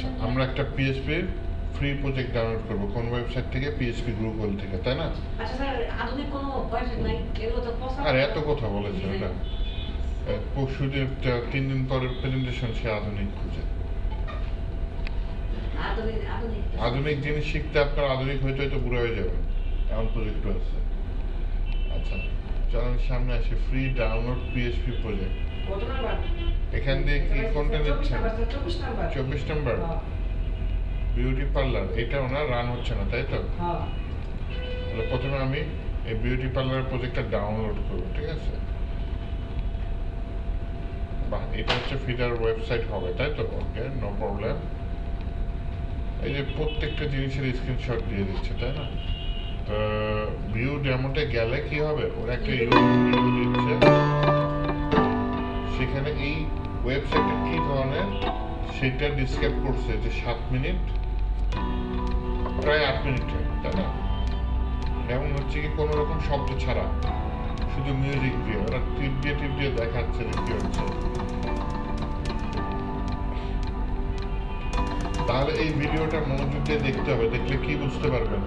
আচ্ছা, আমরা একটা পিএইচপি ফ্রি প্রজেক্ট ডাউনলোড করব কোন ওয়েবসাইট থেকে? পিএইচপি গুগল থেকে, তাই না? আচ্ছা স্যার, আধুনিক কোনো প্রজেক্ট নাই? এগুলো তো পছন্দ। আর এত কথা বলেছে ওটা। পরশু যে 3 দিন পরের প্রেজেন্টেশন, সে আধুনিক খুঁজে। আধুনিক জিনিস শিখতে আপনার আধুনিক হইতে হয়তো বুড়ো হয়ে যাবে, এমন প্রজেক্ট আছে। আচ্ছা, চলেন সামনে আসি। Free download PHP project. কত নাম্বার? এখান দিয়ে কি কোনটা নিচ্ছেন? 24 নাম্বার। 24 number beauty parlour. এটা ওনার রান হচ্ছে না, তাই তো? হ্যাঁ। তাহলে প্রথমে আমি এই বিউটি পার্লার প্রজেক্টটা ডাউনলোড করব, ঠিক আছে? বাহ, এটা হচ্ছে ফিডার ওয়েবসাইট হবে, তাই তো? ওকে, নো প্রবলেম। এই যে প্রত্যেকটা জিনিসের স্ক্রিনশট দিয়ে দিচ্ছে, তাই না? তো ভিউ ডেমোতে গেলে কি হবে, ওরা একটা ইউআরএল দিচ্ছে, সেখানে এই ওয়েবসাইটে কি ধরনের সেটা ডিসক্রাইব করছে যে 7 মিনিট, প্রায় 8 মিনিট, তাই না? এমন হচ্ছে কি কোনো রকম শব্দ ছাড়া, শুধু মিউজিক দিয়ে ওরা টিপ দিয়ে দেখাচ্ছে যে কি হচ্ছে। তাহলে এই ভিডিওটা মনোযোগ দিয়ে দেখতে হবে, দেখলে কি বুঝতে পারবেন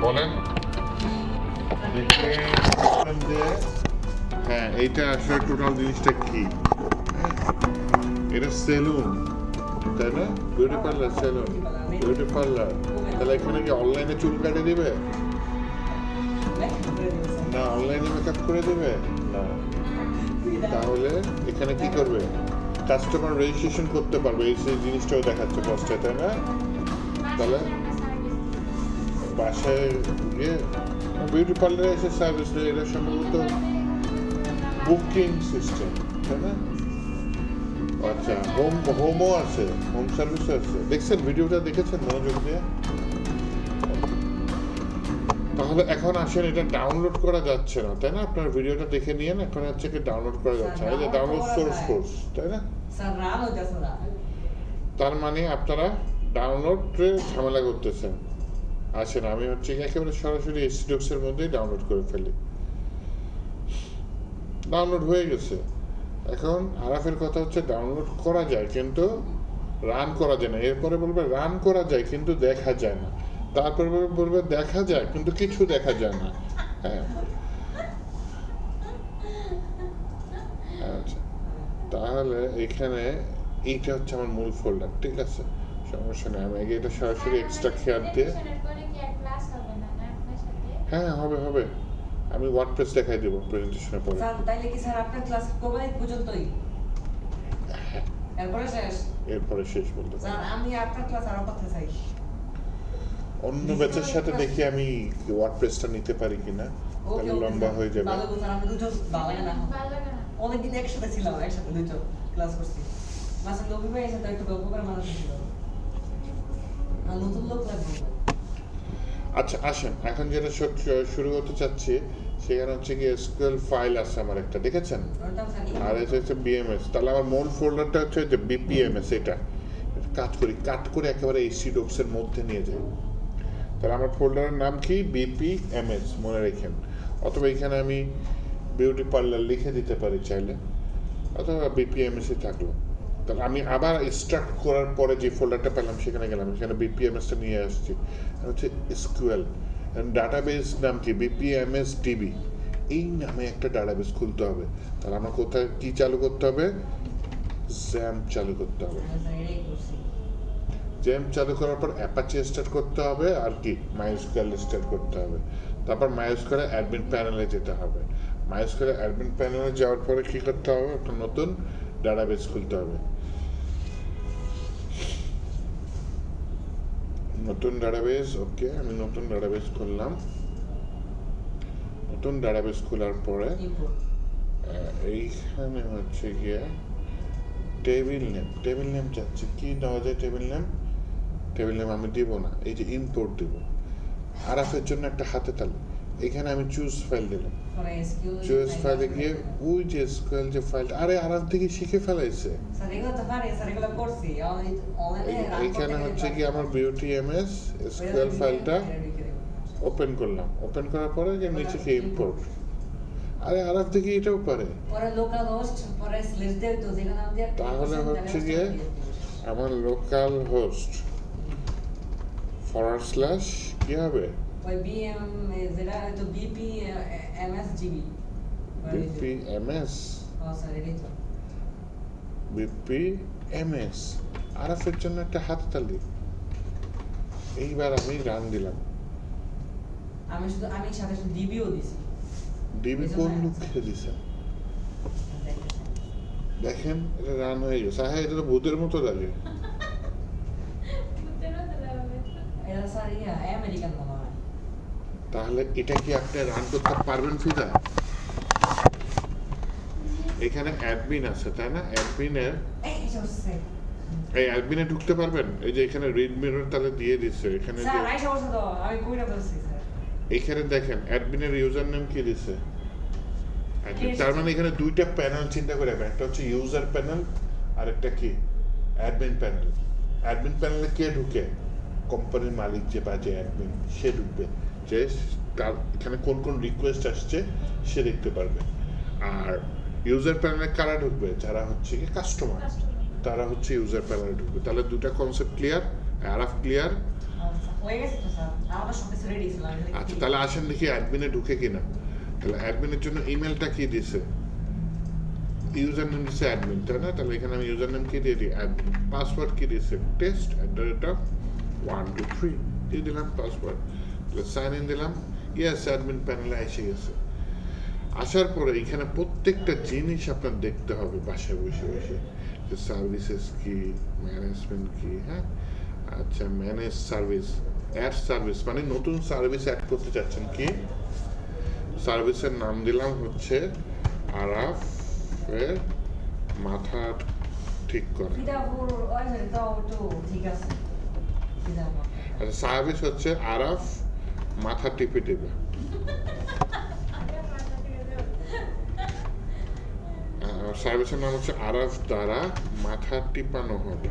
বলেন? দেখলে বুঝবেন যে হ্যাঁ, এইটা আসলে টোটাল জিনিসটা কি। এটা সেলুন, তাই না? Beauty parlour, salon, beauty parlour. তাহলে এখানে কি অনলাইনে চুল কাটে দিবে? না। অনলাইনে মেকআপ করে দিবে? না। তাহলে এখানে কি করবে? কাস্টমার রেজিস্ট্রেশন করতে পারবে, এই সেই জিনিসটাও দেখাচ্ছে ফার্স্টে, তাই না? তাহলে বাসায় গিয়ে বিউটি পার্লারে এসে সার্ভিস দেয়, এটা সম্ভবত বুকিং সিস্টেম, তাই না? আচ্ছা, হোমও আছে, হোম সার্ভিসও আছে। দেখছেন ভিডিওটা, দেখেছেন মনোযোগ দিয়ে? তাহলে এখন আসেন, এটা ডাউনলোড করা যাচ্ছে না, তাই না? আপনার ভিডিওটা দেখে নিয়েন, এখন হচ্ছে কি ডাউনলোড করা যাচ্ছে না, এই যে ডাউনলোড সোর্স কোর্স, তাই না? তার মানে আপনারা ডাউনলোডে ঝামেলা করতেছেন। আসেন, আমি হচ্ছে কি একেবারে সরাসরি এইচডক্স এর মধ্যেই ডাউনলোড করে ফেলি। ডাউনলোড হয়ে গেছে। এখন আরাফের কথা হচ্ছে ডাউনলোড করা যায় কিন্তু রান করা যায় না। এরপরে বলবে রান করা যায় কিন্তু দেখা যায় না। তারপরে বলবে দেখা যায় কিন্তু কিছু দেখা যায় না। হ্যাঁ, আচ্ছা, তাহলে এখানে এইটা হচ্ছে আমার মূল ফোল্ডার, ঠিক আছে? সমস্যা নেই, আমি আগে এটা সরাসরি এক্সট্রা খেয়াল দিয়ে হ্যাঁ হবে হবে, আমি ওয়ার্ডপ্রেস দেখাই দেবো প্রেজেন্টেশনের পরে। স্যার তাইলে কি স্যার আপনার ক্লাস কবে পর্যন্তই? এরপরে শেষ? এরপরে শেষ বলতে স্যার আমি আপনার ক্লাস আরো করতে চাই। অন্য ব্যাচের সাথে দেখি আমি ওয়ার্ডপ্রেসটা নিতে পারি কিনা, তাহলে লম্বা হয়ে যাবে। ভালো স্যার, আমি দুজন ভালো লাগে না, অনেকদিন একসাথে ছিলাম, একসাথে দুজন ক্লাস করছি। মাসে নবী ভাই এসে তো একটু গল্প করে মানুষ ছিল, আর নতুন লোক লাগবে। আচ্ছা আসেন, এখন যেটা শুরু করতে চাচ্ছি সেখানে হচ্ছে কি এসকিউএল ফাইল আছে আমার একটা, দেখেছেন? আর এটা হচ্ছে বিএমএস। তাহলে আমার মূল ফোল্ডারটা হচ্ছে যে বিপিএমএস। এটা কাজ করি, কাট করে একেবারে এসি ডক্সের মধ্যে নিয়ে যাই। তাহলে আমার ফোল্ডারের নাম কি? বিপিএমএস, মনে রেখেন। অথবা এখানে আমি বিউটি পার্লার লিখে দিতে পারি চাইলে, অথবা বিপিএমএসই থাকলো। তাহলে আমি আবার এক্সট্রাক্ট করার পরে যে ফোল্ডারটা পেলাম সেখানে গেলাম, সেখানে বিপিএমএসটা নিয়ে আসছি। হচ্ছে এসকিউএল ডাটাবেস নাম কি? বিপিএমএস ডিবি। এই নামে একটা ডাটাবেস খুলতে হবে। তাহলে আমার কোথায় কি চালু করতে হবে? জ্যাম্প চালু করতে হবে। জ্যাম্প চালু করার পর অ্যাপাচি স্টার্ট করতে হবে, আর কি মাইস্কুয়েল স্টার্ট করতে হবে। তারপর মাইস্কুয়েল অ্যাডমিন প্যানেলে যেতে হবে। মাইস্কুয়েল অ্যাডমিন প্যানেলে যাওয়ার পরে কি করতে হবে? একটা নতুন ডাটাবেস খুলতে হবে। নতুন ডাটাবেস, ওকে, আমি নতুন ডাটাবেস খুললাম। নতুন ডাটাবেস খোলার পরে এইখানে হচ্ছে গিয়ে টেবিল নেম চাচ্ছে। কি দেওয়া যায় টেবিল নেম? টেবিল নেম আমি দিব না, এই যে ইম্পোর্ট দিব। আরাফের জন্য একটা হাতে তালে, এখানে আমি চুজ ফাইল দিলাম। চুজ ফাইলে গিয়ে ওই যে এসকিউএল যে ফাইল, আরে আরাফ থেকে শিখে ফেলাইছে। এইখানে হচ্ছে কি আমার বিউটিএমএস এসকিউএল ফাইলটা ওপেন করলাম। ওপেন করার পরে যে নিচে কি ইম্পোর্ট, আরে আরাফ থেকে এটাও পারে। তাহলে হচ্ছে গিয়ে আমার লোকাল হোস্ট / কি হবে ওই বিএম যেটা তো বিপি এমএসজিবি BPMS ও স্যার এটাই তো BPMS আরাফের জন্য একটা হাততালি। এইবার আমি রান দিলাম। আমি সাথে সাথে ডিবিও দিছি ডিবি কোন লক্ষ্যে দিছে দেখেন, এটা রান হয়ে গেছে। হ্যাঁ, এটা তো ভূতের মতো লাগে। এটা স্যার আমেরিকান মনে হয়। তাহলে এটা কি আপনি রান করতে পারবেন ফিদা? এখানে অ্যাডমিন আছে তাই না? অ্যাডমিনের এই অ্যাডমিনে ঢুকতে পারবেন? এই যে এখানে রিড মিরর তাহলে দিয়ে দিচ্ছে এখানে যে স্যার আইসা বসে তো আমি কইরা বলছি স্যার। এখানে দেখেন অ্যাডমিনের ইউজার নেম কি দিছে। তার মানে এখানে দুইটা প্যানেল চিন্তা করে রাখবেন, একটা হচ্ছে ইউজার প্যানেল আর একটা কি অ্যাডমিন প্যানেল। অ্যাডমিন প্যানেলে কে ঢুকে? কোম্পানির মালিক যে বা যে অ্যাডমিন সে ঢুকবে, যে তার এখানে কোন কোন রিকোয়েস্ট আসছে সে দেখতে পারবে। আর ইউজার প্যানেলে কারা ঢুকবে? যারা হচ্ছে কি কাস্টমার, তারা হচ্ছে ইউজার প্যানেলে ঢুকবে। তাহলে দুটা কনসেপ্ট ক্লিয়ার, আরাফ ক্লিয়ার। হয়ে গেছে তো স্যার, আমার সব কিছু রেডি ছিল। আচ্ছা তাহলে আসেন দেখি অ্যাডমিনে ঢুকে কিনা। তাহলে অ্যাডমিনের জন্য ইমেলটা কি দিছে? ইউজার নেম দিছে অ্যাডমিন তাই না? তাহলে এখানে আমি ইউজার নেম কি দিয়ে দিই? অ্যাডমিন। পাসওয়ার্ড কি দিছে? test@123 দিয়ে দিলাম পাসওয়ার্ড। তাহলে সাইন ইন দিলাম। ইয়েস, অ্যাডমিন প্যানেলে এসে গেছে। আসার পরে এখানে প্রত্যেকটা জিনিস আপনার দেখতে হবে বাসায় বসে বসে, যে সার্ভিসেস কি, ম্যানেজমেন্ট কি। হ্যাঁ আচ্ছা, ম্যানেজ সার্ভিস, অ্যাড সার্ভিস মানে নতুন সার্ভিস অ্যাড করতে চাচ্ছেন কি? সার্ভিসের নাম দিলাম হচ্ছে আরাফের মাথা ঠিক করা। ফিদাপুর ওই দাও তো ঠিক আছে। ফিদাপুর আচ্ছা, সার্ভিস হচ্ছে আরাফ মাথা টিপে টিপে। সার্ভিসের নাম হচ্ছে আরাফ দ্বারা মাথা টিপানো হবে।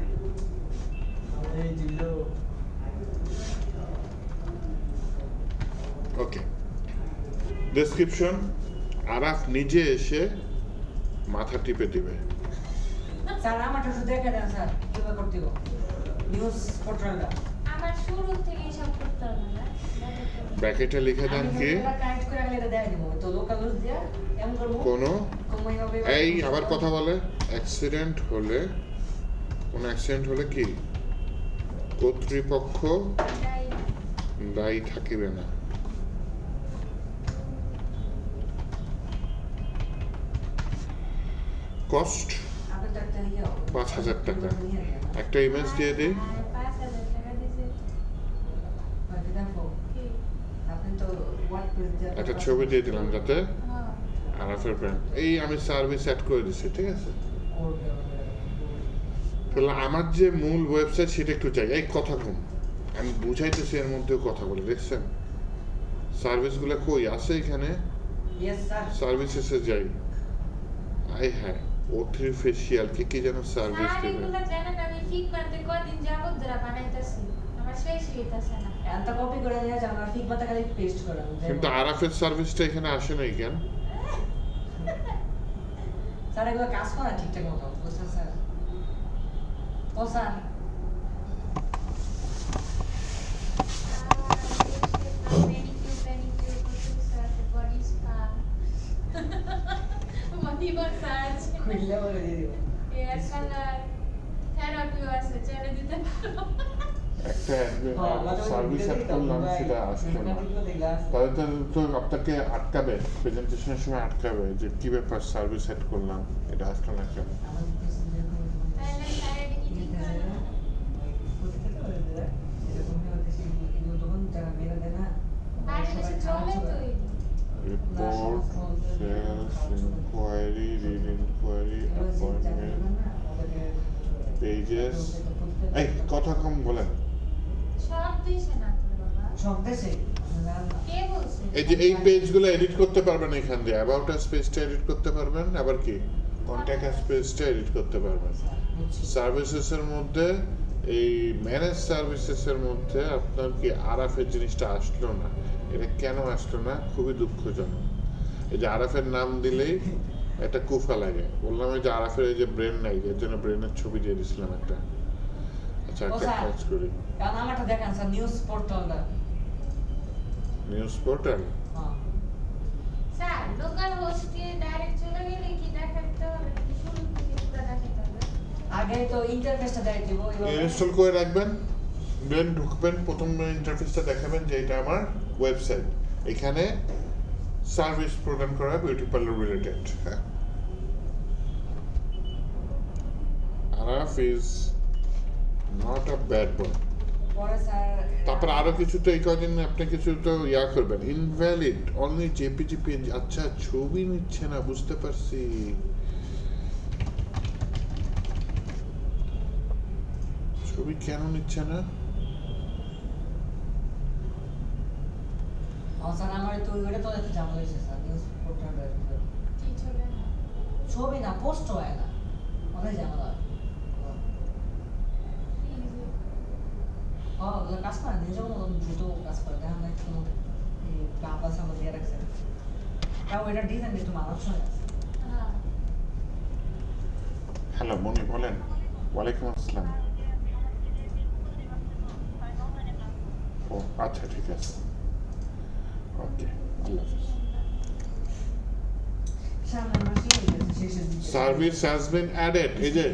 ওকে, ডেসক্রিপশন আরাফ নিজে এসে মাথা টিপে দিবে। স্যার আমারটা শুধু দেখে দেন স্যার, কিভাবে করতে হবে নিউজ পোর্টালটা। আমার শুরু থেকে সব করতে হবে না। ব্র্যাকেটে লিখে দেন কি কানেক্ট করে আমি এটা দেখাই দেব। তো লোকাল নিউজ দিয়া এমন করব কোনো কোন এইভাবে এই আবার কথা বলে অ্যাক্সিডেন্ট হলে, কোন অ্যাক্সিডেন্ট হলে কি কর্তৃপক্ষ দায়ী থাকিবে না। কস্ট আপনি তো একটা ইয়ে ৫,০০০ টাকা। একটা ইমেজ দিয়ে দিই। ৫,০০০ টাকা দিয়েছে। দেখো আপনি তো হোয়াট পেজ দিয়া একটা ছবি দিয়ে দিলাম যাতে হ্যাঁ। আরাফের ব্র্যান্ড। এই আমি সার্ভিস অ্যাড করে দিচ্ছি, ঠিক আছে? তাহলে আমার যে মূল ওয়েবসাইট সেটা একটু চাই। এই কথা কম, আমি বুঝাইতেছি এর মধ্যেও কথা বলে, দেখছেন সার্ভিসগুলো কই আছে এখানে? Yes sir. সার্ভিসেসে যাই। আই হ্যাঁ, O3 ফেশিয়াল কি যেন সার্ভিস স্যার, দেবে। এগুলো জানেন আমি ফিগমাতে কদিন যাবত ধরে বানাইতেছি। আমার শেষ হইতাছে না। এত কপি করে নিয়ে যান আর ফিগমাতে খালি পেস্ট করেন। কিন্তু আরাফের সার্ভিসটা এখানে আসে নাই কেন? স্যার এগুলো কাজ করা ঠিকঠাক মতো বুঝছেন স্যার? ও স্যার Manicure করতেছে, body spa, body massage, খুললে বলে দিয়ে দিব। hair color, therapy আছে, ছেড়ে দিতে পারো। একটা সার্ভিস অ্যাড করলাম, সেটা আসলো না। তাহলে তো আপনাকে আটকাবে, প্রেজেন্টেশনের সময় আটকাবে যে কি ব্যাপার সার্ভিস অ্যাড করলাম, এটা আসলো না কেন? তাহলে স্যারের কি ঠিক করে না? বাইরে বেশি চলে তো এই। Report, sales inquiry, read inquiry, appointment, pages. এই কথা কম বলেন। সব দিছে না তো বাবা। সব দেশে কে বলছে? এই যে এই পেজগুলো এডিট করতে পারবেন এখান দিয়ে। অ্যাবাউট আস পেজটা এডিট করতে পারবেন, আবার কি কন্ট্যাক্ট আস পেজটা এডিট করতে পারবেন। সার্ভিসেসের মধ্যে এই ম্যানেজ সার্ভিসেসের মধ্যে আপনার কি আরাফের জিনিসটা আসলো না। এটা কেন আসলো না? খুবই দুঃখজনক। এই যে আরাফের নাম দিলেই একটা কুফা লাগে। বললাম এই যে আরাফের এই যে ব্রেন নাই, এর জন্য ব্রেনের ছবি দিয়ে দিয়েছিলাম একটা। আচ্ছা ও একটা স্যার। কাজ করি কারণ আমারটা দেখেন স্যার নিউজ পোর্টালটা নিউজ পোর্টাল হ্যাঁ স্যার লোকাল হোস্টে ডাইরেক্ট চলে গেলে কি দেখাতে হবে নাকি শুরু থেকে পুরো দেখাতে হবে? আগে তো ইন্টারফেসটা ডাইরেক্ট দিব ইনস্টল করে রাখবেন দেন ঢুকবেন প্রথম ইন্টারফেসটা দেখাবেন যে এটা আমার ওয়েবসাইট এখানে সার্ভিস প্রদান করা বিউটি পার্লার রিলেটেড হ্যাঁ Araf is not a bad boy পরে স্যার তারপর আরো কিছু তো এই কদিন আপনি কিছু তো ইয়া করবেন ইনভ্যালিড অনলি জেপিজি পিএনজি আচ্ছা ছবি নিচ্ছে না বুঝতে পারছি ছবি কেন নিচ্ছে না স্যার আমার তো ওইটা তো এত ঝামেলা হয়েছে স্যার নিউজ পোর্টালটা কি চলে না? ছবি না পোস্ট হয় না অনেক ঝামেলা হয় ওগুলো কাজ করে নিজেও মতন দ্রুত কাজ করে দেখা যায় কোনো কাপা সামা দিয়ে রাখছে তাও এটা ডিজাইন একটু মানানসই আছে হ্যাঁ। হ্যালো মনি বলেন ওয়ালাইকুম আসসালাম ও আচ্ছা ঠিক আছে ওকে আল্লাহ হাফেজ সামনে মাসে শেষের দিকে সার্ভিস হ্যাজ বিন অ্যাডেড এই যে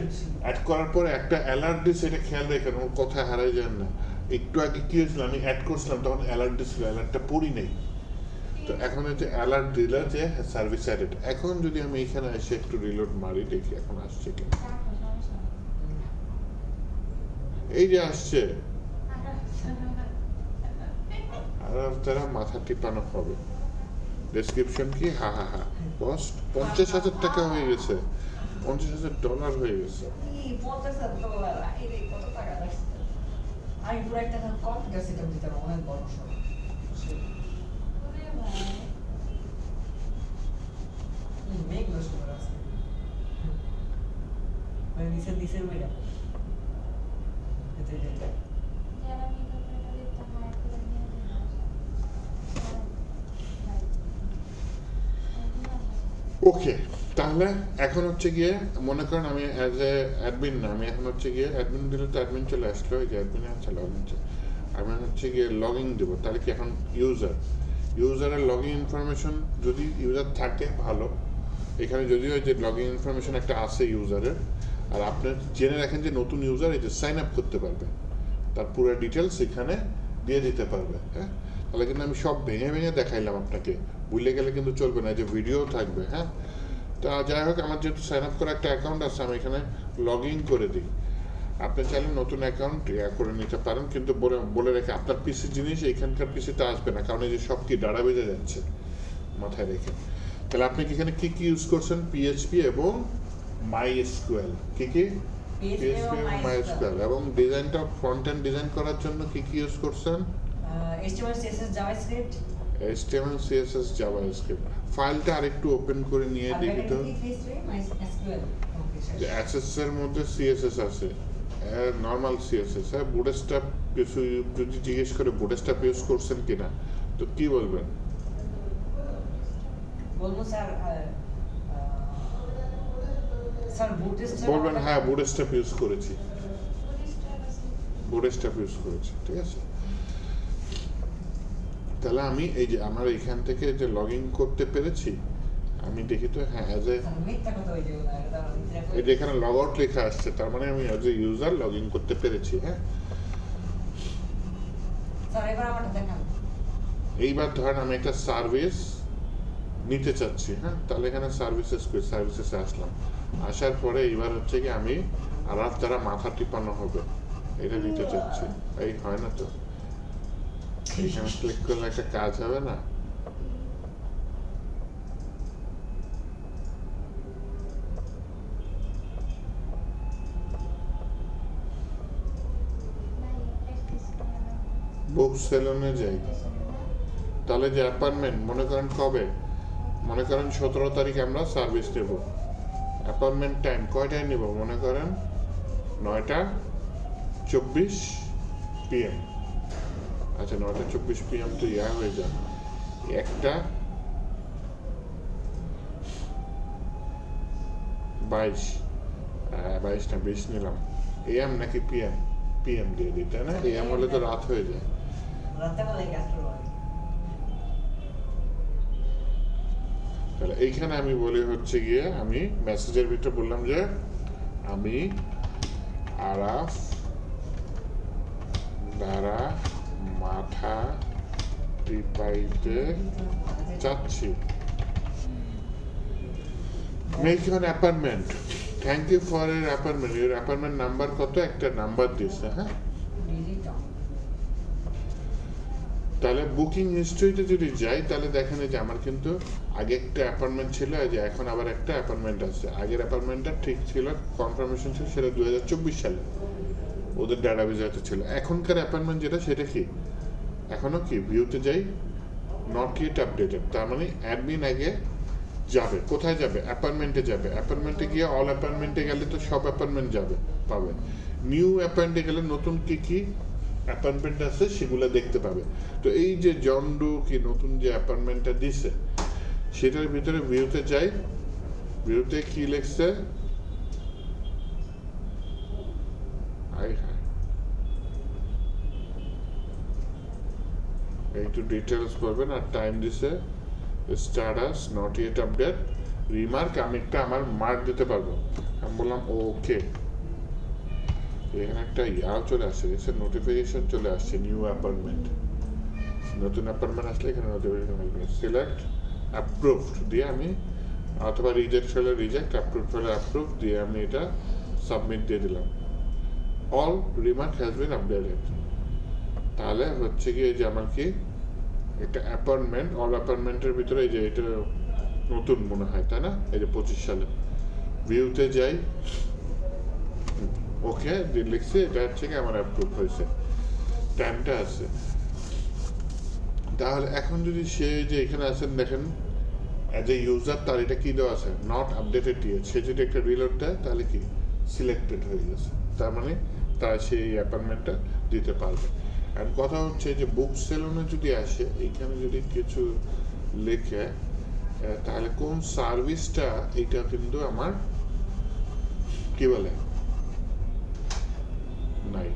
অ্যাড করার পরে একটা অ্যালার্ট দিচ্ছে এটা খেয়াল রেখেন ওর কোথায় হারাই যান না একটু আগে কি হয়েছিল আমি অ্যাড করছিলাম তখন অ্যালার্ট দিচ্ছিল অ্যালার্টটা পড়ি নেই তো এখন হচ্ছে অ্যালার্ট দিল যে সার্ভিস অ্যাডেড এখন যদি আমি এখানে এসে একটু রিলোড মারি দেখি এখন আসছে কি রাখো, সমস্যা নেই। এই যে আসছে আর আর তারা মাথা টিপানো হবে ডেসক্রিপশন কি হা হা হা কস্ট 50,000 টাকা হয়ে গেছে $50,000 হয়ে গেছে $50,000 আরে কত টাকা লাগছে আমি পুরো একটা কম্পিউটার সেটআপ দিতে পারবো অনেক বড় সড়ো ওরে ভাই। মেঘ নষ্ট করে আছে মানে নিচের মেঘা এতে যারা মেকআপ এটা দেখতে হায়ার করে নিয়ে যাবে। ওকে তাহলে এখন হচ্ছে গিয়ে মনে করেন আমি অ্যাজ এ অ্যাডমিন না আমি এখন হচ্ছে গিয়ে অ্যাডমিন দিলে তো অ্যাডমিন চলে আসলো ওই যে অ্যাডমিন আছে লগ ইন আমি হচ্ছে গিয়ে লগ ইন দেবো তাহলে কি এখন ইউজারের লগ ইন ইনফরমেশন যদি ইউজার থাকে ভালো এখানে যদিও যে লগ ইন ইনফরমেশন একটা আছে ইউজারের আর আপনি জেনে রাখেন যে নতুন ইউজার এই যে সাইন আপ করতে পারবে তার পুরো ডিটেলস এখানে দিয়ে দিতে পারবে হ্যাঁ তাহলে কিন্তু আমি সব ভেঙে ভেঙে দেখাইলাম আপনাকে ভুলে গেলে কিন্তু চলবে না যে ভিডিও থাকবে হ্যাঁ তা যাই হোক আমার যেহেতু সাইন আপ করা একটা অ্যাকাউন্ট আছে আমি এখানে লগ ইন করে দিই আপনি চাইলে নতুন অ্যাকাউন্ট করে নিতে পারেন কিন্তু বলে রেখে আপনার পিসি জিনিস এইখানকার পিসিতে আসবে না কারণ এই যে সব কি ডাটা বেজে যাচ্ছে মাথায় রেখে তাহলে আপনি কি এখানে কি ইউজ করছেন পিএইচপি এবং মাইএসকিউএল কি PHP এবং এবং MySQL মাইএসকিউএল এবং ডিজাইনটা ফ্রন্ট এন্ড ডিজাইন করার জন্য কি ইউজ করছেন HTML CSS JavaScript HTML CSS JavaScript ফাইলটা আরেকটু ওপেন করে নিয়ে আর দেখি তো MySQL যে অ্যাসেস এর মধ্যে সিএসএস আছে নরমাল সিএসএস হ্যাঁ বুটস্ট্র্যাপ কিছু যদি জিজ্ঞেস করে বুটস্ট্র্যাপ ইউজ করছেন কিনা তো কি বলবেন বলবো স্যার স্যার বুটস্ট্র্যাপ বলবেন হ্যাঁ বুটস্ট্র্যাপ ইউজ করেছি পুলিশটা আছে। বুটস্ট্র্যাপ ইউজ করেছি ঠিক আছে তাহলে আমি এই যে আমার এখান থেকে যে লগ ইন করতে পেরেছি আমি দেখি তো হ্যাঁ অ্যাজ এ স্যার মিথ্যা কথা হয়ে যাবে না এটা আমার মিথ্যা এই যে এখানে লগ আউট লেখা আসছে তার মানে আমি as a user log in করতে পেরেছি হ্যাঁ স্যার এবার আমারটা দেখান এইবার ধরেন আমি একটা সার্ভিস নিতে চাচ্ছি হ্যাঁ তাহলে এখানে সার্ভিসেসে আসলাম আসার পরে এইবার হচ্ছে কি আমি আরাফ দ্বারা মাথা টিপানো হবে এটা নিতে চাচ্ছি এই হয় না তো এখানে ক্লিক করলে একটা কাজ হবে না ভাই, practice করা লাগবে। বুক সেলুনে যাই তাহলে যে অ্যাপয়েন্টমেন্ট মনে করেন কবে মনে করেন 17 তারিখ আমরা সার্ভিস নেব অ্যাপয়েন্টমেন্ট টাইম কয়টায় নেব মনে করেন 9:24 PM আচ্ছা 9:24 PM তো ইয়া হয়ে যায় 1:22 22 না 20 নিলাম AM নাকি PM PM দিয়ে দিই, তাই না? AM হলে তো রাত হয়ে যায়। রাতে বলে গ্যাস্ট্রো বলে। তাহলে এইখানে আমি বলি হচ্ছে গিয়ে, আমি মেসেজের ভিতরে বললাম যে আমি আরাফ দ্বারা মাথা টিপাইতে চাচ্ছি। Make your appointment, thank you for এর অ্যাপয়েন্টমেন্ট, ইউর অ্যাপয়েন্টমেন্ট নাম্বার কত, একটা নাম্বার দিচ্ছে। হ্যাঁ, ডিজিটাল। তাহলে বুকিং হিস্ট্রিতে যদি যাই তাহলে দেখেন যে আমার কিন্তু আগে একটা অ্যাপয়েন্টমেন্ট ছিল, যে এখন আবার একটা অ্যাপয়েন্টমেন্ট আছে। আগের অ্যাপয়েন্টমেন্টটা ঠিক ছিল, কনফার্মেশন ছিল, সেটা 2024 সালে ওদের ডাটাবেজে ছিল। এখনকার অ্যাপয়েন্টমেন্ট যেটা, সেটা কি এখনো কি ভিউতে যাই, নট ইয়েট আপডেটেড। তার মানে অ্যাডমিন আগে যাবে, কোথায় যাবে, অ্যাপয়েন্টমেন্টে যাবে। অ্যাপয়েন্টমেন্টে গিয়ে অল অ্যাপয়েন্টমেন্টে গেলে তো সব অ্যাপয়েন্টমেন্ট যাবে, পাবে। নিউ অ্যাপয়েন্টে গেলে নতুন কি কি অ্যাপয়েন্টমেন্ট আছে সেগুলো দেখতে পাবে। তো এই যে জন্ডু কি নতুন যে অ্যাপয়েন্টমেন্টটা দিছে, সেটার ভিতরে ভিউতে যাই, ভিউতে কি লিখছে, একটু ডিটেলস করবেন। আর টাইম দিছে status not yet update, remark আমি একটা আমার মার্ক দিতে পারবো। আমি বললাম ওকে। এখানে একটা ইয়াও চলে আসছে, নোটিফিকেশন চলে আসছে, নিউ অ্যাপয়েন্টমেন্ট। নতুন অ্যাপয়েন্টমেন্ট আসলে এখানে নোটিফিকেশন আসবে। সিলেক্ট অ্যাপ্রুভড দিয়ে আমি, অথবা রিজেক্ট হলে রিজেক্ট, অ্যাপ্রুভড হলে অ্যাপ্রুভ দিয়ে আমি এটা সাবমিট দিয়ে দিলাম। All remark has been updated. তাহলে হচ্ছে কি যে আমার কি একটা অ্যাপয়েন্টমেন্ট, অল অ্যাপয়েন্টমেন্টের ভিতরে এই যে এটা নতুন মনে হয়, তাই না? এই যে 25 সালে ভিউতে যাই, ওকে লিখছে, এটা হচ্ছে কি আমার অ্যাপ্রুভ হয়েছে, টাইমটা আছে। তাহলে এখন যদি সে যে এখানে আছেন দেখেন অ্যাজ এ ইউজার, তার এটা কি দেওয়া আছে, নট আপডেটেড দিয়ে, সে যদি একটা রিলোড দেয় তাহলে কি সিলেক্টেড হয়ে গেছে, তার মানে তারা সেই অ্যাপয়েন্টমেন্টটা দিতে পারবে। আর কথা হচ্ছে যে বুক সেলুনে যদি আসে, এইখানে যদি কিছু লেখে, তাহলে কোন সার্ভিসটা, এইটা কিন্তু আমার কি বলে নাই,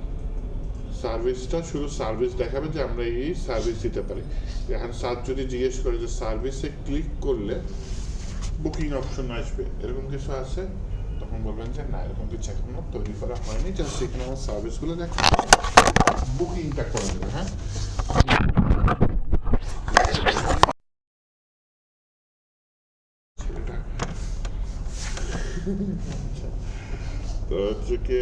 সার্ভিসটা শুধু সার্ভিস দেখাবে যে আমরা এই সার্ভিস দিতে পারি। এখন স্যার যদি জিজ্ঞেস করে যে সার্ভিসে ক্লিক করলে বুকিং অপশন আসবে, এরকম কিছু আছে, তখন বলবেন যে না, এরকম কিছু এখনো তৈরি করা হয়নি, জাস্ট সেখানে আমার সার্ভিসগুলো দেখা বুকিংটা করে দেবে। হ্যাঁ, তো হচ্ছে কি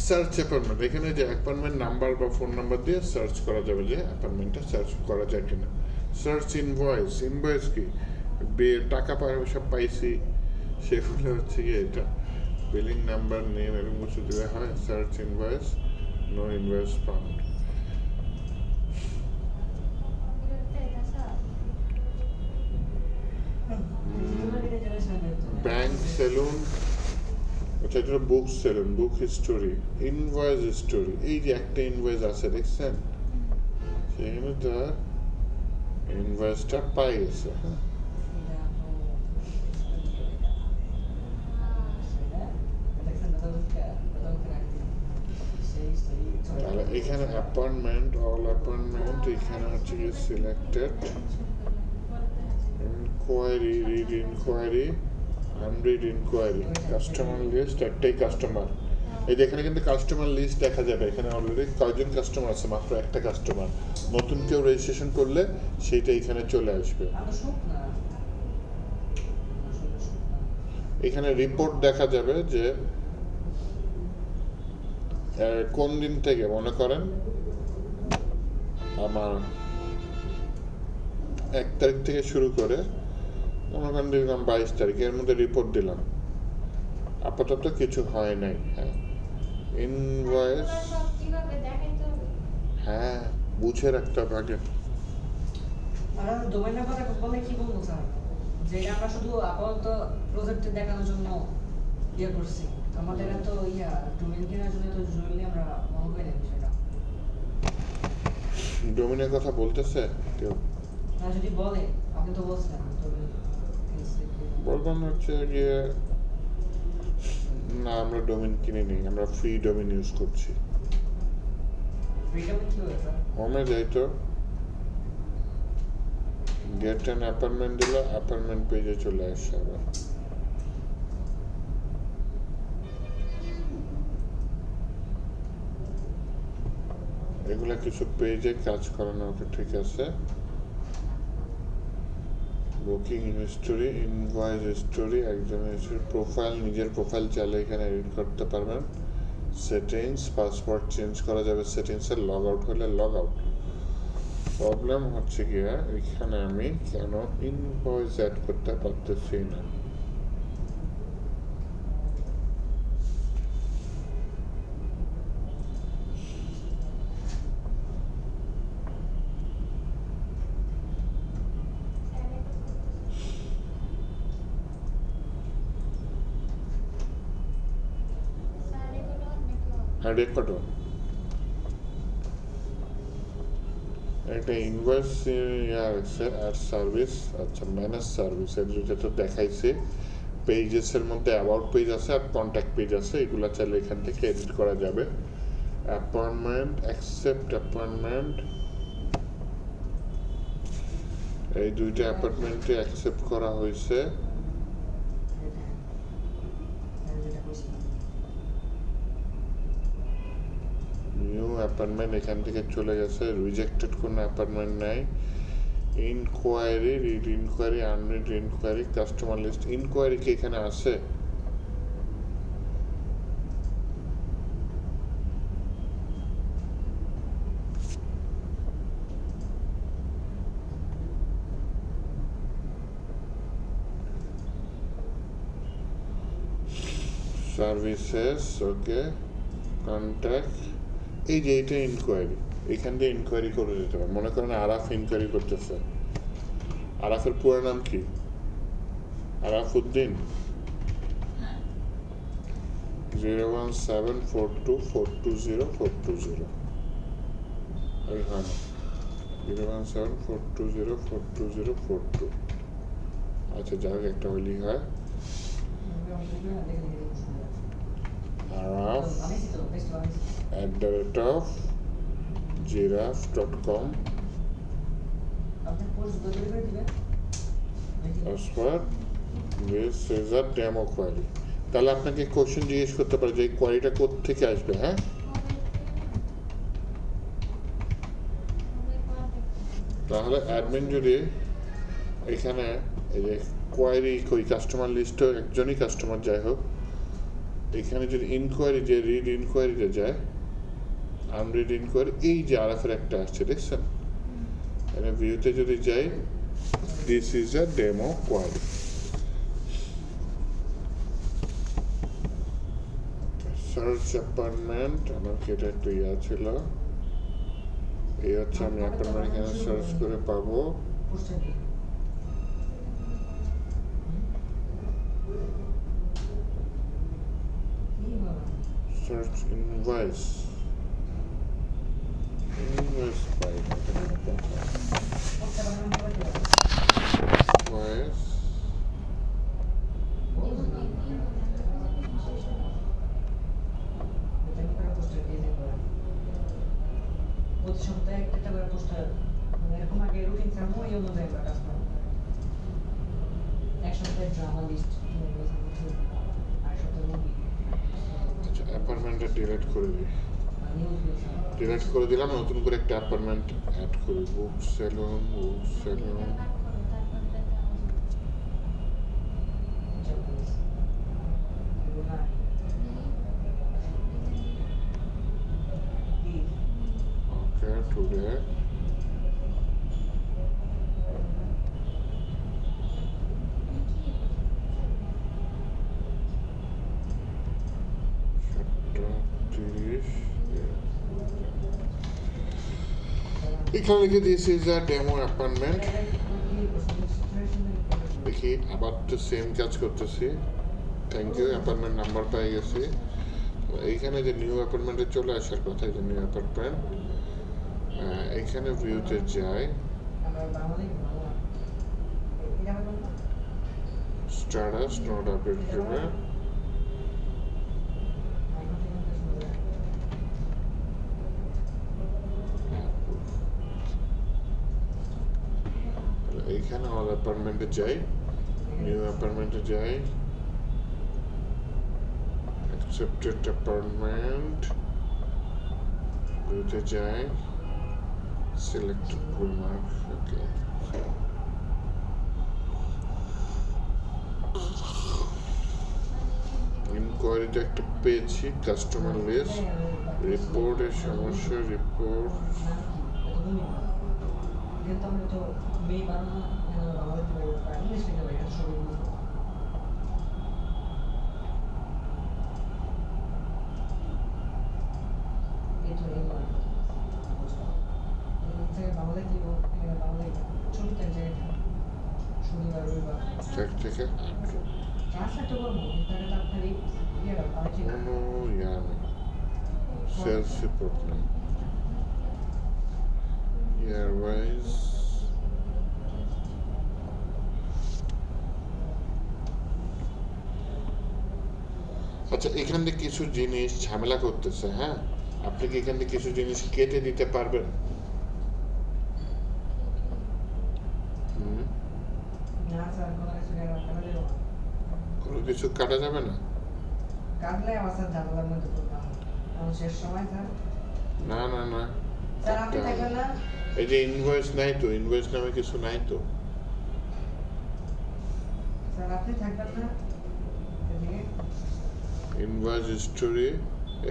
সার্চ অ্যাপয়েন্টমেন্ট, এখানে যে অ্যাপয়েন্টমেন্ট নাম্বার বা ফোন নাম্বার দিয়ে সার্চ করা যাবে যে অ্যাপয়েন্টমেন্টটা সার্চ করা যায় কিনা। সার্চ ইনভয়েস, ইনভয়েস কি টাকা সব পাইছি, সেগুলো হচ্ছে কি এটা বিলিং নাম্বার, নেম, এরকম কিছু দেওয়া হয়। Search invoice, no invoice found. Bank, salon, আচ্ছা এটা book salon, book history, invoice history. এই যে একটা ইনভয়েস আছে দেখছেন, সেখানে তার ইনভয়েসটা পাই গেছে। হ্যাঁ, তাহলে এখানে অ্যাপয়েন্টমেন্ট, অল অ্যাপয়েন্টমেন্ট, এখানে হচ্ছে কি selected, inquiry, read inquiry, unread inquiry, customer list, একটাই কাস্টমার। এই যে এখানে কিন্তু কাস্টমার লিস্ট দেখা যাবে, এখানে অলরেডি কয়জন কাস্টমার আছে, মাত্র একটা কাস্টমার। নতুন কেউ রেজিস্ট্রেশন করলে সেইটা এখানে চলে আসবে। এখানে রিপোর্ট দেখা যাবে যে কোন দিন থেকে, মনে করেন আমার 1 তারিখ থেকে শুরু করে মনে করেন দিলাম 22 তারিখ, এর মধ্যে রিপোর্ট দিলাম, আপাতত কিছু হয় নাই। হ্যাঁ, ইনভয়েস, হ্যাঁ বুঝে রাখতে হবে আগে। ডোমেইনের কথা বলে কি বলবো স্যার, যে আমরা শুধু আপাতত প্রজেক্টে দেখানোর জন্য ইয়ে করছি, আমাদের এত ডোমেইন কেনার জন্য তো জরুরি আমরা মনে করি না বিষয়টা। ডোমেইনের কথা বলতেছে কেউ না, যদি বলে, আপনি তো বলছেন বলবেন হচ্ছে গিয়ে না, আমরা ডোমেন কিনে নিই, আমরা ফ্রি ডোমেন ইউজ করছি। ফ্রিডম কি হবে স্যার? হোমে যাই তো, গেট অ্যান অ্যাপার্টমেন্ট দিলে অ্যাপার্টমেন্ট পেজে চলে আসে আবার। এগুলা কিছু পেজে কাজ করানো, ওকে ঠিক আছে। বুকিং হিস্টোরি, ইনভয়েস হিস্টোরি, একজনের প্রোফাইল, নিজের প্রোফাইল চাইলে এখানে এডিট করতে পারবেন। সেটিংস, পাসওয়ার্ড চেঞ্জ করা যাবে সেটিংসে, লগ আউট হলে লগ আউট। প্রবলেম হচ্ছে গিয়া এখানে আমি কেন ইনভয়েস অ্যাড করতে পারতেছি না। হ্যাঁ, রেকর্ড একটা ইনভয়েস আছে আর সার্ভিস, আচ্ছা ম্যানেজ সার্ভিস, এর দুইটা তো দেখাইছে। পেজেসের মধ্যে অ্যাবাউট পেজ আছে আর কন্ট্যাক্ট পেজ আছে, এগুলো চাইলে এখান থেকে এডিট করা যাবে। অ্যাপয়েন্টমেন্ট, অ্যাকসেপ্ট অ্যাপয়েন্টমেন্ট, এই দুইটা অ্যাপয়েন্টমেন্টে অ্যাকসেপ্ট করা হয়েছে। নিউ অ্যাপয়েন্টমেন্ট এখান থেকে চলে গেছে, রিজেক্টেড কোনো অ্যাপয়েন্টমেন্ট নাই। Inquiry, read inquiry, unread inquiry, customer list. Inquiry কি এখানে আছে? সার্ভিসেস, ওকে, কন্ট্যাক্ট, এই যে এটা ইনকোয়ারি, এখান দিয়ে ইনকোয়ারি করে দিতে হবে। মনে করেন আরাফ ইনকোয়ারি করতেছে, আরাফের পুরো নাম কি? আরাফউদ্দিন। 01742420420 হ্যাঁ, 01742042042। আচ্ছা যাই হোক, একটা হইলেই হয়। Araf @giraffe.com, password, this is a demo query. তাহলে আপনাকে কোশ্চেন জিজ্ঞেস করতে পারে যে এই কোয়ারিটা কোত্থেকে আসবে। হ্যাঁ, তাহলে অ্যাডমিন যদি এখানে এই যে কোয়ারি কই, কাস্টমার লিস্টে একজনই কাস্টমার যাই হোক, এখানে যদি ইনকোয়ারি যে রিড ইনকোয়ারিতে যায়, আনরিড ইনকোয়ারি, এই যে আরাফের একটা আসছে দেখছেন, এখানে ভিউতে যদি যাই, this is a demo query. Search apartment, আমার কি এটা একটু ইয়া ছিল, এই হচ্ছে আমি অ্যাপার্টমেন্ট এখানে সার্চ করে পাবো। Search invoice. Invoice by invoice. প্রতি সপ্তাহে একটা করে পোস্টার, এরকম আগে রুটিন থাকবো, এই অনুযায়ী আমরা কাজ করবো। এক সপ্তাহে ড্রামা লিস্ট, আর সপ্তাহে মুভি। আচ্ছা, অ্যাপার্টমেন্টটা ডিলিট করে দিই। ডিলিট করে দিলাম, নতুন করে একটা অ্যাপার্টমেন্ট অ্যাড করি। বুক সেলুন, বুক সেলুন, ওকে, টুডে। এখানে লিখে দিয়েছি যে ডেমো অ্যাপার্টমেন্ট। দেখি আবার তো সেম কাজ করতেছি। থ্যাংক ইউ, অ্যাপার্টমেন্ট নাম্বার পেয়ে গেছি। এইখানে যে নিউ অ্যাপার্টমেন্টে চলে আসার কথা, যে নিউ অ্যাপার্টমেন্ট, এইখানে ভিউতে যাই, স্ট্যাটাস নট আপডেট করবে, এখানে আমার অ্যাপার্টমেন্টে যাই, নিউ অ্যাপার্টমেন্টে যাই, অ্যাকসেপ্টেড অ্যাপার্টমেন্ট ভিউতে যাই, সিলেক্টেড বুলমার্ক, ওকে। ইনকোয়ারিতে একটা পেয়েছি কাস্টমার লিস্ট, রিপোর্টের সমস্যা, রিপোর্ট কিন্তু আমি তো মেয়ে বানানো আমাদের ইংলিশ মিডিয়াম এখানে সবই বুঝবো এই তো এই নয় এই থেকে বাংলা দিব এখানে বাংলা ছোট থেকে জায়গায় শনিবার রবিবার চেক থেকে ক্লাস একটা করবো তাহলে আপনার এই ইয়েটা পাচ্ছি না কোনো ইয়া নেই, সেলস রিপোর্ট নেই, ইয়ার ওয়াইজ আচ্ছা। এখান থেকে কিছু জিনিস ঝামেলা করতেছে, হ্যাঁ, আপনি কি এখান থেকে কিছু জিনিস কেটে দিতে পারবেন? না স্যার কোনো কিছু কাটা দেবো কোনো কিছু কাটা যাবে না? কাটলে আমার স্যার ঝামেলার মধ্যে পড়তাম এখন শেষ সময় স্যার না না না, স্যার আপনি থাকবেন না এই যে ইনভয়েস নাই তো, ইনভয়েস নামে কিছু নাই তো। স্যার আপনি থাকবেন না এদিকে ইনভয়েস হিস্টোরি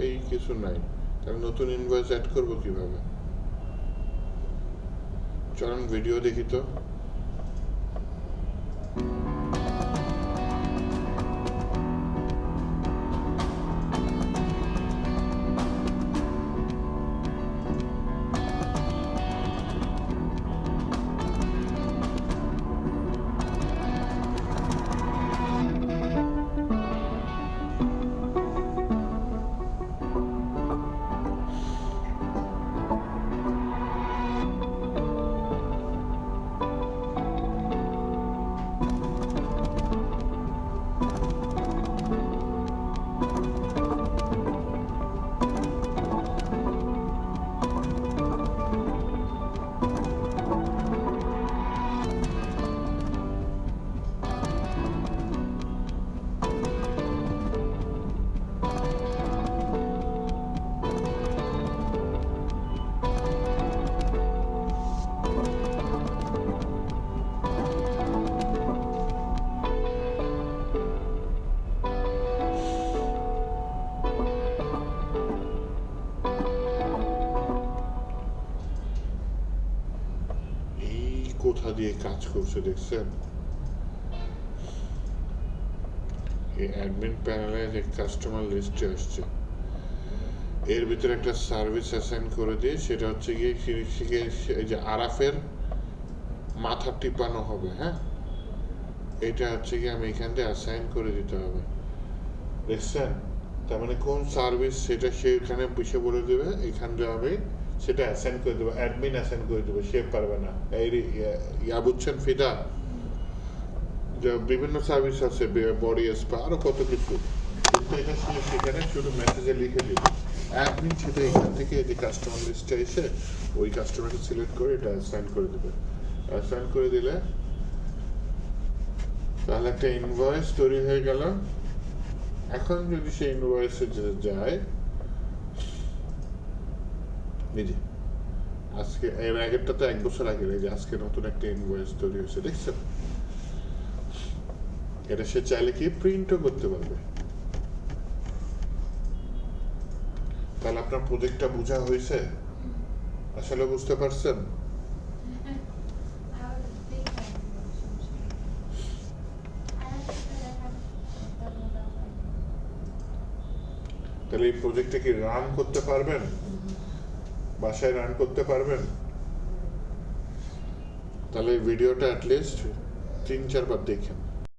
এই কিছু নাই, তাহলে নতুন ইনভয়েস অ্যাড করব কিভাবে? চলুন ভিডিও দেখি তো। কোথা দিয়ে কাজ করছে দেখছেন? এই অ্যাডমিন প্যানেলে যে কাস্টমার লিস্টে আসছে, এর ভিতরে একটা সার্ভিস অ্যাসাইন করে দিয়ে সেটা হচ্ছে গিয়ে এই যে আরাফের মাথা টিপানো হবে, হ্যাঁ, এটা হচ্ছে গিয়ে আমি এখান থেকে অ্যাসাইন করে দিতে হবে, দেখছেন? তার মানে কোন সার্ভিস সেটা সে এখানে বসে বলে দেবে, এখান থেকে আমি সেটা অ্যাসাইন করে দেবো, অ্যাডমিন অ্যাসাইন করে দেবো, সে পারবে না। এই ইয়া বুঝছেন ফিদা? যে বিভিন্ন সার্ভিস আছে, বডি স্পা আরো কত কিছু, কিন্তু এটা সে সেখানে শুধু মেসেজে লিখে দিবে, অ্যাডমিন সেটা এখান থেকে যে কাস্টমার লিস্টে এসে ওই কাস্টমারকে সিলেক্ট করে এটা অ্যাসাইন করে দেবে। অ্যাসাইন করে দিলে তাহলে একটা ইনভয়েস তৈরি হয়ে গেল। এখন যদি সেই ইনভয়েসে যায় নিজে, আজকে এর আগেরটা তো 1 বছর আগে, এই যে আজকে নতুন একটা ইনভয়েস তৈরি হয়েছে, দেখছেন? এটা সে চাইলে কি প্রিন্টও করতে পারবে। তাহলে আপনার প্রজেক্টটা বোঝা হয়েছে? আসলে বুঝতে পারছেন? তাহলে এই প্রজেক্টটা কি রান করতে পারবেন? বাসায় রান করতে পারবেন? তাহলে এই ভিডিওটা অ্যাটলিস্ট 3-4 বার দেখেন।